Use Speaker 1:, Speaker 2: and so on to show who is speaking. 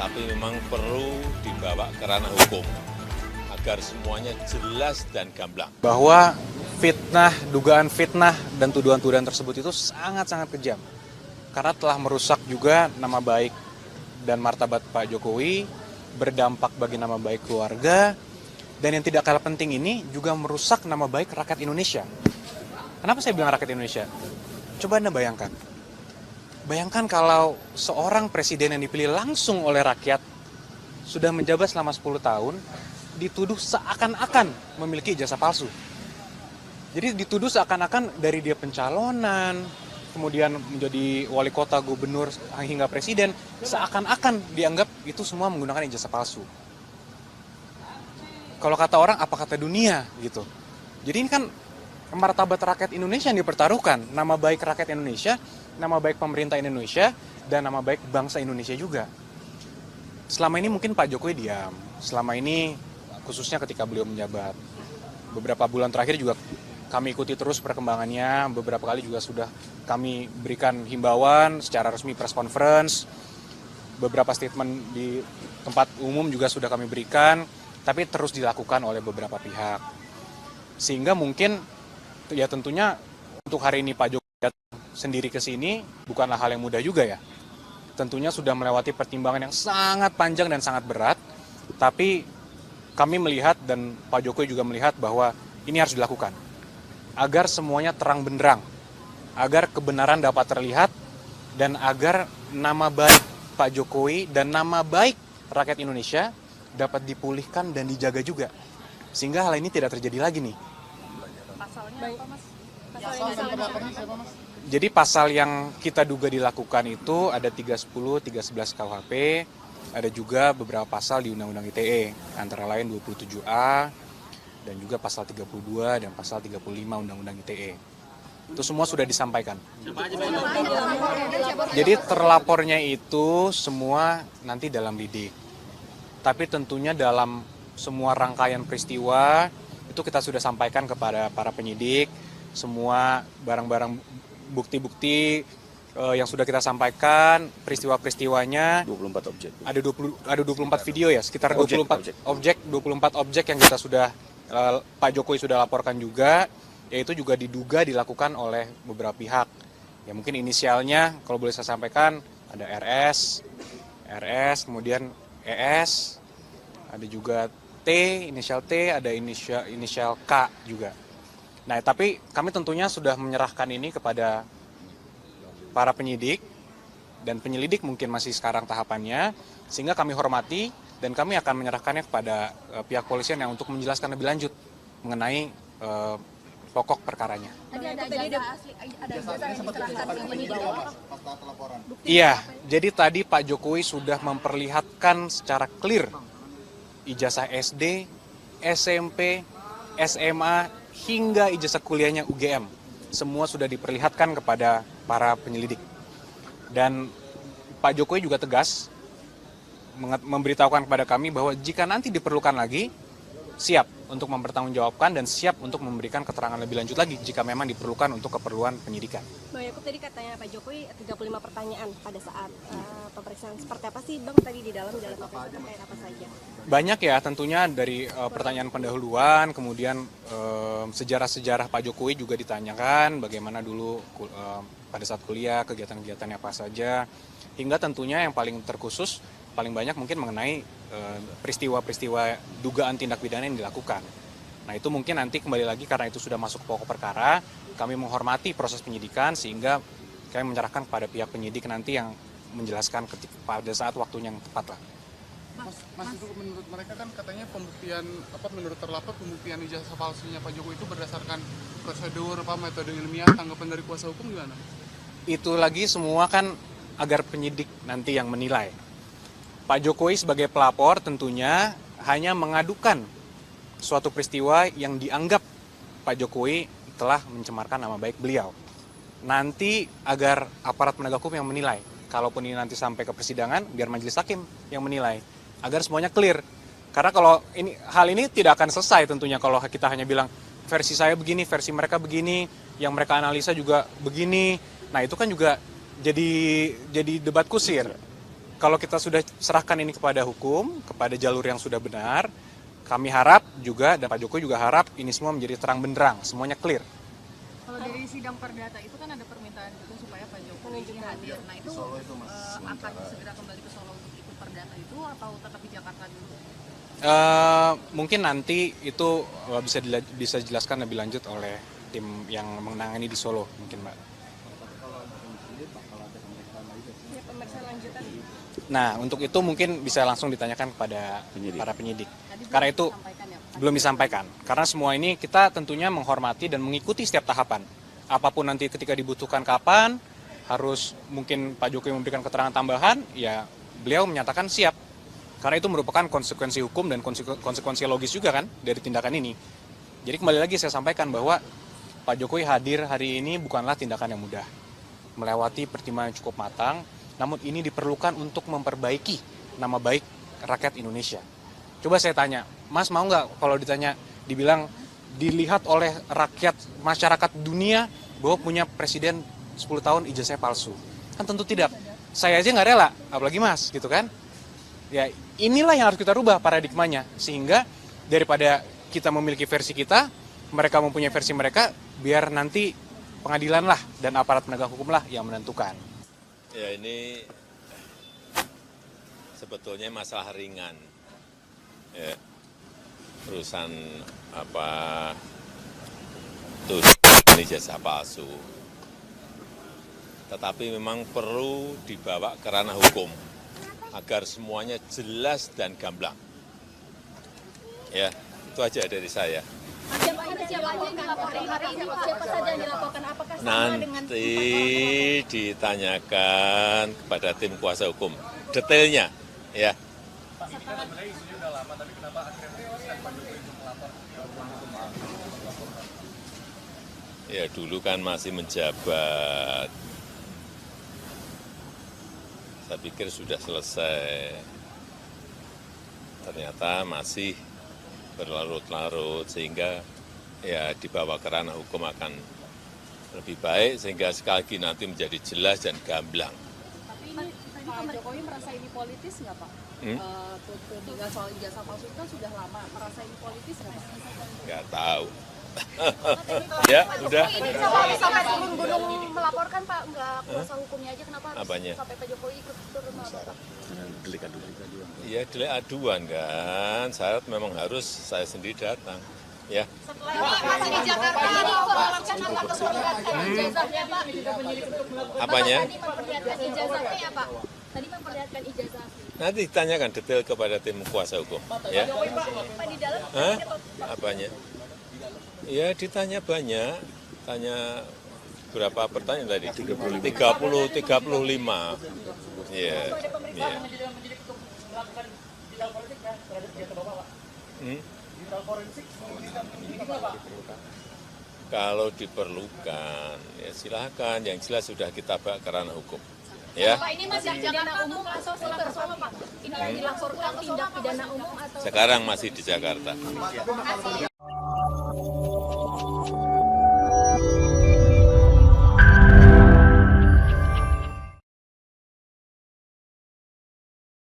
Speaker 1: tapi memang perlu dibawa ke ranah hukum agar semuanya jelas dan gamblang.
Speaker 2: Bahwa fitnah, dugaan fitnah dan tuduhan-tuduhan tersebut itu sangat-sangat kejam. Karena telah merusak juga nama baik dan martabat Pak Jokowi, berdampak bagi nama baik keluarga, dan yang tidak kalah penting ini juga merusak nama baik rakyat Indonesia. Kenapa saya bilang rakyat Indonesia? Coba Anda bayangkan. Bayangkan kalau seorang presiden yang dipilih langsung oleh rakyat, sudah menjabat selama 10 tahun, dituduh seakan-akan memiliki ijazah palsu. Jadi dituduh seakan-akan dari dia pencalonan, kemudian menjadi wali kota, gubernur, hingga presiden, seakan-akan dianggap itu semua menggunakan ijazah palsu. Kalau kata orang, apa kata dunia gitu. Jadi ini kan martabat rakyat Indonesia yang dipertaruhkan, nama baik rakyat Indonesia, nama baik pemerintah Indonesia, dan nama baik bangsa Indonesia juga. Selama ini mungkin Pak Jokowi diam, selama ini khususnya ketika beliau menjabat. Beberapa bulan terakhir juga kami ikuti terus perkembangannya, beberapa kali juga sudah kami berikan himbauan secara resmi press conference, beberapa statement di tempat umum juga sudah kami berikan, tapi terus dilakukan oleh beberapa pihak. Sehingga mungkin ya tentunya untuk hari ini Pak Jokowi datang sendiri ke sini bukanlah hal yang mudah juga ya. Tentunya sudah melewati pertimbangan yang sangat panjang dan sangat berat, tapi kami melihat dan Pak Jokowi juga melihat bahwa ini harus dilakukan agar semuanya terang benderang, agar kebenaran dapat terlihat, dan agar nama baik Pak Jokowi dan nama baik rakyat Indonesia dapat dipulihkan dan dijaga juga, sehingga hal ini tidak terjadi lagi nih.
Speaker 3: Pasalnya apa, Mas?
Speaker 2: Jadi pasal yang kita duga dilakukan itu ada 310, 311 KUHP, ada juga beberapa pasal di Undang-Undang ITE, antara lain 27A, dan juga pasal 32 dan pasal 35 Undang-Undang ITE. Itu semua sudah disampaikan. Jadi terlapornya itu semua nanti dalam lidik. Tapi tentunya dalam semua rangkaian peristiwa, itu kita sudah sampaikan kepada para penyidik, semua barang-barang bukti-bukti yang sudah kita sampaikan, peristiwa-peristiwanya
Speaker 4: 24 objek.
Speaker 2: Ada 24 video ya, sekitar 24 objek yang kita sudah Pak Jokowi sudah laporkan juga, yaitu juga diduga dilakukan oleh beberapa pihak. Ya mungkin inisialnya kalau boleh saya sampaikan ada RS, kemudian ES, ada juga T, inisial T, ada inisial K juga. Nah, tapi kami tentunya sudah menyerahkan ini kepada para penyidik, dan penyelidik mungkin masih sekarang tahapannya, sehingga kami hormati dan kami akan menyerahkannya kepada pihak polisian yang untuk menjelaskan lebih lanjut mengenai pokok perkaranya. Iya, jadi tadi Pak Jokowi sudah memperlihatkan secara clear ijazah SD, SMP, SMA, hingga ijazah kuliahnya UGM. Semua sudah diperlihatkan kepada para penyelidik. Dan Pak Jokowi juga tegas memberitahukan kepada kami bahwa jika nanti diperlukan lagi, siap untuk mempertanggungjawabkan dan siap untuk memberikan keterangan lebih lanjut lagi jika memang diperlukan untuk keperluan penyidikan.
Speaker 3: Bang Yakub tadi katanya Pak Jokowi 35 pertanyaan pada saat pemeriksaan. Seperti apa sih Bang tadi di dalam terkait apa saja?
Speaker 2: Banyak ya tentunya dari pertanyaan pendahuluan, kemudian sejarah-sejarah Pak Jokowi juga ditanyakan, bagaimana dulu pada saat kuliah, kegiatan-kegiatannya apa saja, hingga tentunya yang paling terkhusus, paling banyak mungkin mengenai peristiwa-peristiwa dugaan tindak pidana yang dilakukan. Nah itu mungkin nanti kembali lagi karena itu sudah masuk pokok perkara, kami menghormati proses penyidikan sehingga kami menyerahkan kepada pihak penyidik nanti yang menjelaskan pada saat waktunya yang tepat lah.
Speaker 5: Mas itu menurut mereka kan katanya pembuktian menurut terlapor pembuktian ijazah palsunya Pak Jokowi itu berdasarkan prosedur metode ilmiah, tanggapan dari kuasa hukum gimana?
Speaker 2: Itu lagi semua kan agar penyidik nanti yang menilai. Pak Jokowi sebagai pelapor tentunya hanya mengadukan suatu peristiwa yang dianggap Pak Jokowi telah mencemarkan nama baik beliau. Nanti agar aparat penegak hukum yang menilai. Kalaupun ini nanti sampai ke persidangan, biar majelis hakim yang menilai. Agar semuanya clear. Karena kalau hal ini tidak akan selesai tentunya kalau kita hanya bilang versi saya begini, versi mereka begini, yang mereka analisa juga begini. Nah itu kan juga jadi debat kusir. kalau kita sudah serahkan ini kepada hukum, kepada jalur yang sudah benar, kami harap juga, dan Pak Jokowi juga harap ini semua menjadi terang benderang, semuanya clear.
Speaker 4: Kalau dari sidang perdata itu kan ada permintaan juga supaya Pak Jokowi hadir. Nah itu akan segera kembali ke Solo untuk ikut perdata itu atau tetap di Jakarta dulu?
Speaker 2: Mungkin nanti itu bisa dijelaskan lebih lanjut oleh tim yang menangani di Solo, mungkin Mbak.
Speaker 3: Ya, pemeriksaan lanjutan.
Speaker 2: Nah, untuk itu mungkin bisa langsung ditanyakan kepada para penyidik. Karena itu
Speaker 4: Sampaikan ya, Pak.
Speaker 2: belum disampaikan. Karena semua ini kita tentunya menghormati dan mengikuti setiap tahapan. Apapun nanti ketika dibutuhkan kapan, harus mungkin Pak Jokowi memberikan keterangan tambahan, ya beliau menyatakan siap. Karena itu merupakan konsekuensi hukum dan konsekuensi logis juga kan dari tindakan ini. Jadi kembali lagi saya sampaikan bahwa Pak Jokowi hadir hari ini bukanlah tindakan yang mudah. Melewati pertimbangan yang cukup matang, namun ini diperlukan untuk memperbaiki nama baik rakyat Indonesia. Coba saya tanya, Mas mau nggak kalau dibilang dilihat oleh rakyat masyarakat dunia bahwa punya presiden 10 tahun ijazah palsu? Kan tentu tidak. Saya aja nggak rela, apalagi Mas, gitu kan? Ya inilah yang harus kita rubah paradigmanya, sehingga daripada kita memiliki versi kita, mereka mempunyai versi mereka, biar nanti pengadilan lah dan aparat penegak hukum lah yang menentukan.
Speaker 1: Ya ini sebetulnya masalah ringan. Ya, urusan tuduhan ijazah palsu. Tetapi memang perlu dibawa ke ranah hukum agar semuanya jelas dan gamblang. Ya, itu aja dari saya.
Speaker 3: Siapa saja yang dilaporkan? Apakah sama dengan
Speaker 1: Nanti ditanyakan kepada tim kuasa hukum detailnya, ya. Ya dulu kan masih menjabat. Saya pikir sudah selesai. Ternyata masih berlarut-larut sehingga ya dibawa ke ranah hukum akan lebih baik sehingga sekali lagi nanti menjadi jelas dan gamblang.
Speaker 4: Tapi ini Pak Jokowi merasa ini politis nggak Pak? Dengan soal ijazah palsu itu kan sudah lama. Merasa ini politis nggak Pak?
Speaker 1: Nggak tahu. Ya, udah.
Speaker 3: sampai turun gunung melaporkan Pak, nggak kuasa hukumnya aja, kenapa harus
Speaker 1: Apanya?
Speaker 3: sampai Pak Jokowi ikut turun melaporkan?
Speaker 1: Ya delik aduan kan, syarat memang harus saya sendiri datang. Ya,
Speaker 3: Masih di Jakarta, diinformasikan apa keseluruhan ijazahnya Pak?
Speaker 1: apanya?
Speaker 3: Memperlihatkan ijazahnya ya Pak? Tadi memperlihatkan ijazah.
Speaker 1: Nanti ditanyakan detail kepada tim kuasa hukum. Ya.
Speaker 3: Pak di dalam
Speaker 1: Hah? Apanya? Ya ditanya banyak, tanya berapa pertanyaan tadi? 35. Iya. Iya. Kalau diperlukan, ya silakan. Yang jelas sudah kita bawa ke ranah hukum. Ya.
Speaker 3: Pak, ini masih pidana umum atau sekitar Solo Pak? Ini yang dilaporkan tindak pidana umum atau?
Speaker 1: Sekarang masih di Jakarta.